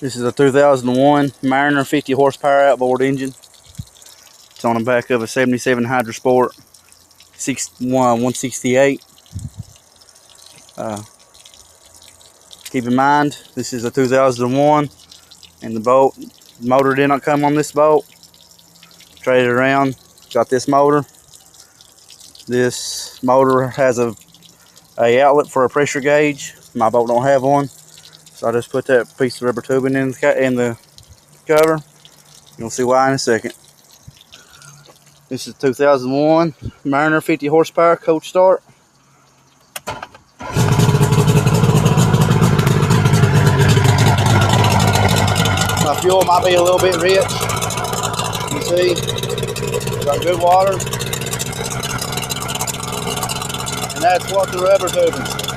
This is a 2001 Mariner 50 horsepower outboard engine. It's on the back of a 77 Hydro Sport 168. Keep in mind, this is a 2001 and the motor did not come on this boat. Traded around, got this motor. This motor has a outlet for a pressure gauge. My boat don't have one, so I just put that piece of rubber tubing in the cover. You'll see why in a second. This is 2001 Mariner 50 horsepower coach start. My fuel might be a little bit rich. You see, got good water, and that's what the rubber tubing.